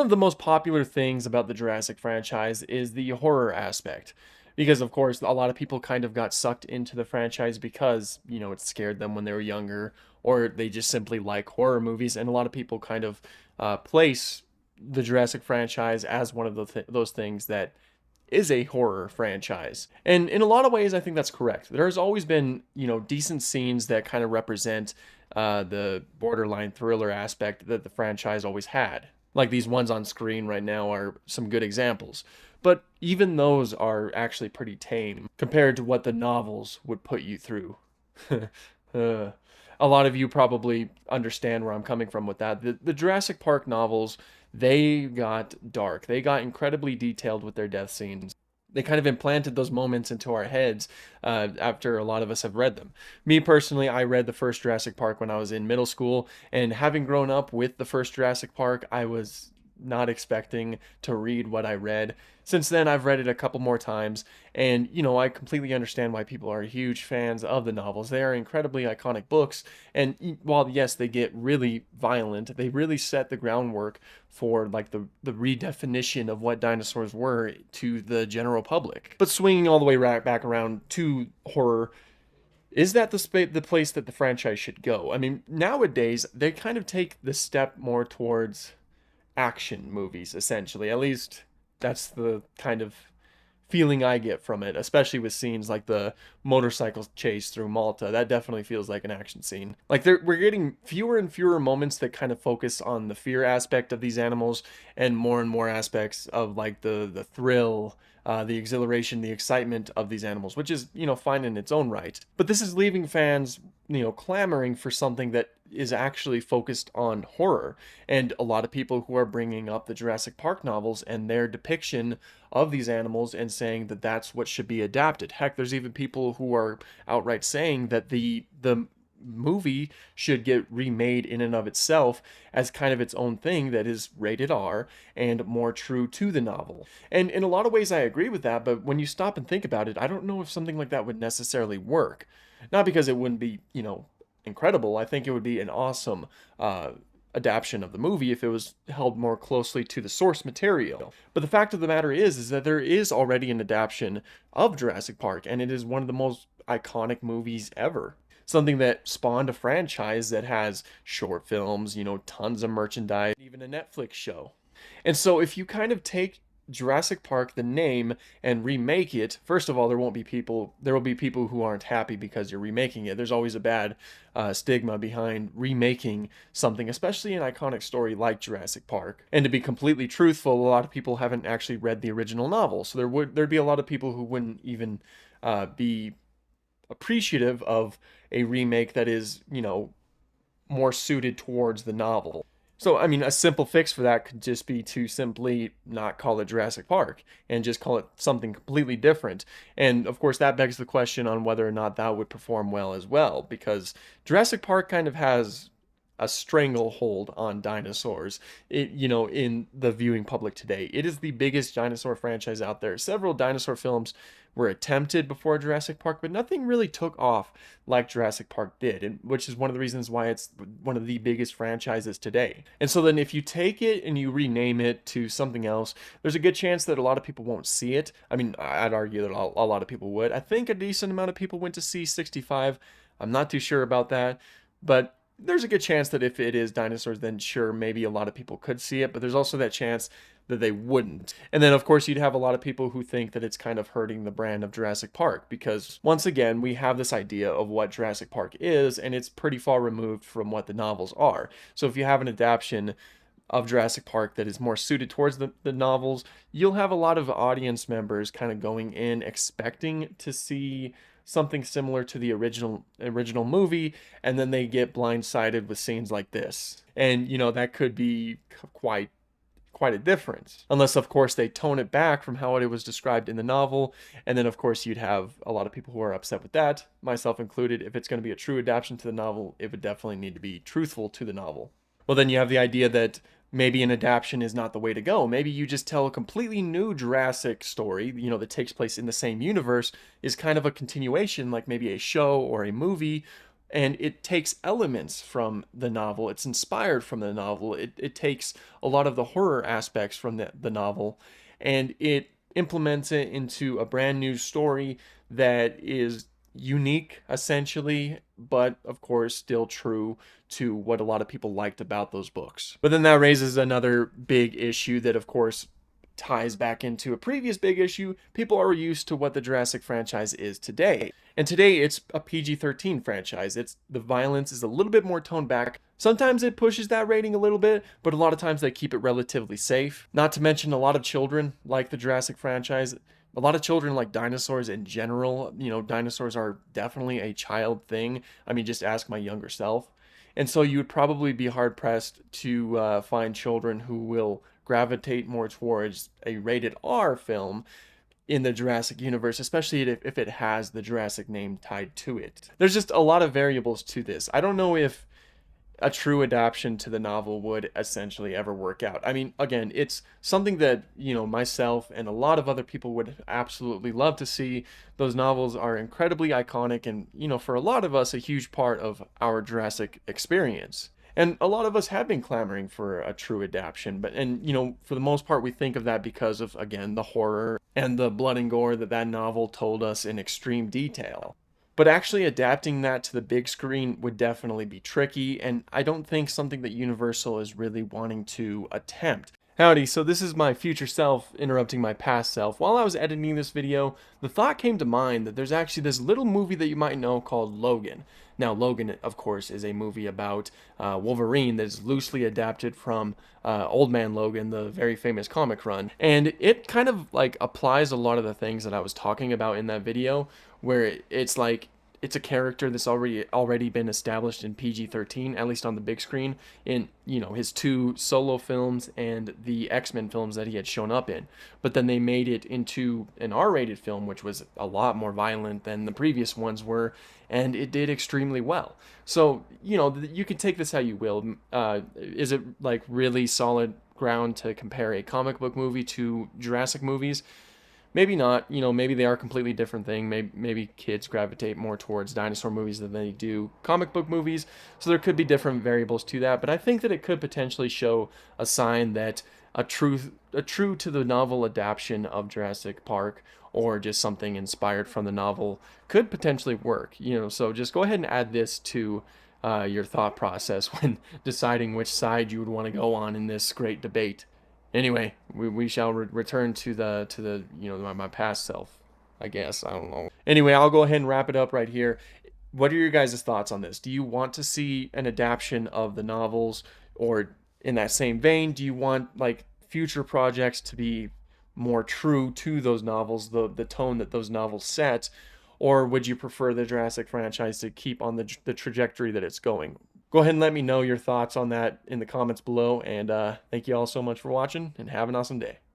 One of the most popular things about the Jurassic franchise is the horror aspect. Because, of course, a lot of people kind of got sucked into the franchise because, it scared them when they were younger, or they just simply like horror movies. And a lot of people kind of place the Jurassic franchise as one of those things that is a horror franchise. And in a lot of ways, I think that's correct. There's always been, decent scenes that kind of represent the borderline thriller aspect that the franchise always had. Like these ones on screen right now are some good examples. But even those are actually pretty tame compared to what the novels would put you through. A lot of you probably understand where I'm coming from with that. The Jurassic Park novels, they got dark. They got incredibly detailed with their death scenes. They kind of implanted those moments into our heads after a lot of us have read them. Me personally, I read the first Jurassic Park when I was in middle school, and having grown up with the first Jurassic Park, I was not expecting to read what I read. Since then, I've read it a couple more times, and I completely understand why people are huge fans of the novels. They are incredibly iconic books, and while yes, they get really violent, they really set the groundwork for like the redefinition of what dinosaurs were to the general public. But swinging all the way right back around to horror, is that the place that the franchise should go? I mean, nowadays they kind of take the step more towards action movies, essentially. At least that's the kind of feeling I get from it, especially with scenes like the motorcycle chase through Malta. That definitely feels like an action scene. Like we're getting fewer and fewer moments that kind of focus on the fear aspect of these animals, and more aspects of like the thrill, the exhilaration, the excitement of these animals, which is, fine in its own right. But this is leaving fans, clamoring for something that is actually focused on horror. And a lot of people who are bringing up the Jurassic Park novels and their depiction of these animals and saying that that's what should be adapted. Heck, there's even people who are outright saying that the movie should get remade in and of itself as kind of its own thing that is rated R and more true to the novel. And in a lot of ways I agree with that, but when you stop and think about it, I don't know if something like that would necessarily work. Not because it wouldn't be, incredible. I think it would be an awesome adaptation of the movie if it was held more closely to the source material. But the fact of the matter is that there is already an adaptation of Jurassic Park, and it is one of the most iconic movies ever. Something that spawned a franchise that has short films, tons of merchandise, even a Netflix show. And so if you kind of take Jurassic Park, the name, and remake it, first of all, there will be people who aren't happy because you're remaking it. There's always a bad stigma behind remaking something, especially an iconic story like Jurassic Park. And to be completely truthful, a lot of people haven't actually read the original novel, so there'd be a lot of people who wouldn't even be appreciative of a remake that is, more suited towards the novel. So, I mean, a simple fix for that could just be to simply not call it Jurassic Park and just call it something completely different. And of course, that begs the question on whether or not that would perform well as well, because Jurassic Park kind of has a stranglehold on dinosaurs, in the viewing public today. It is the biggest dinosaur franchise out there. Several dinosaur films were attempted before Jurassic Park, but nothing really took off like Jurassic Park did, and which is one of the reasons why it's one of the biggest franchises today. And so then if you take it and you rename it to something else, there's a good chance that a lot of people won't see it. I mean, I'd argue that a lot of people would. I think a decent amount of people went to see 65. I'm not too sure about that, but there's a good chance that if it is dinosaurs, then sure, maybe a lot of people could see it, but there's also that chance that they wouldn't. And then, of course, you'd have a lot of people who think that it's kind of hurting the brand of Jurassic Park, because once again, we have this idea of what Jurassic Park is, and it's pretty far removed from what the novels are. So if you have an adaptation of Jurassic Park that is more suited towards the novels, you'll have a lot of audience members kind of going in expecting to see something similar to the original movie, and then they get blindsided with scenes like this. And that could be quite a difference, unless of course they tone it back from how it was described in the novel. And then of course you'd have a lot of people who are upset with that, myself included. If it's going to be a true adaptation to the novel, it would definitely need to be truthful to the novel. Well, then you have the idea that maybe an adaptation is not the way to go. Maybe you just tell a completely new Jurassic story, that takes place in the same universe, is kind of a continuation, like maybe a show or a movie, and it takes elements from the novel. It's inspired from the novel. It takes a lot of the horror aspects from the novel, and it implements it into a brand new story that is unique essentially, but of course still true to what a lot of people liked about those books. But then that raises another big issue that of course ties back into a previous big issue. People are used to what the Jurassic franchise is today. And today it's a PG-13 franchise. The violence is a little bit more toned back. Sometimes it pushes that rating a little bit, but a lot of times they keep it relatively safe. Not to mention a lot of children like the Jurassic franchise. A lot of children like dinosaurs in general. You know, dinosaurs are definitely a child thing. I mean, just ask my younger self. And so you would probably be hard pressed to find children who will gravitate more towards a rated R film in the Jurassic universe, especially if it has the Jurassic name tied to it. There's just a lot of variables to this. I don't know if a true adaptation to the novel would essentially ever work out. I mean, again, it's something that, you know, myself and a lot of other people would absolutely love to see. Those novels are incredibly iconic and, you know, for a lot of us, a huge part of our Jurassic experience. And a lot of us have been clamoring for a true adaptation, and you know, for the most part, we think of that because of, again, the horror and the blood and gore that novel told us in extreme detail. But actually adapting that to the big screen would definitely be tricky, and I don't think something that Universal is really wanting to attempt. Howdy, so this is my future self interrupting my past self. While I was editing this video, the thought came to mind that there's actually this little movie that you might know called Logan. Now, Logan, of course, is a movie about Wolverine that is loosely adapted from Old Man Logan, the very famous comic run. And it kind of like applies a lot of the things that I was talking about in that video, where it's like, it's a character that's already been established in PG-13, at least on the big screen, in, you know, his 2 solo films and the X-Men films that he had shown up in. But then they made it into an R-rated film, which was a lot more violent than the previous ones were, and it did extremely well. So, you know, you can take this how you will. Is it like really solid ground to compare a comic book movie to Jurassic movies? Maybe not. You know, maybe they are a completely different thing. Maybe kids gravitate more towards dinosaur movies than they do comic book movies. So there could be different variables to that. But I think that it could potentially show a sign that a true to the novel adaptation of Jurassic Park, or just something inspired from the novel, could potentially work. You know, so just go ahead and add this to your thought process when deciding which side you would want to go on in this great debate. Anyway, we shall return to the you know, my past self, I guess. I don't know. Anyway, I'll go ahead and wrap it up right here. What are your guys' thoughts on this? Do you want to see an adaptation of the novels, or in that same vein, do you want like future projects to be more true to those novels, the tone that those novels set, or would you prefer the Jurassic franchise to keep on the trajectory that it's going? Go ahead and let me know your thoughts on that in the comments below, and thank you all so much for watching, and have an awesome day.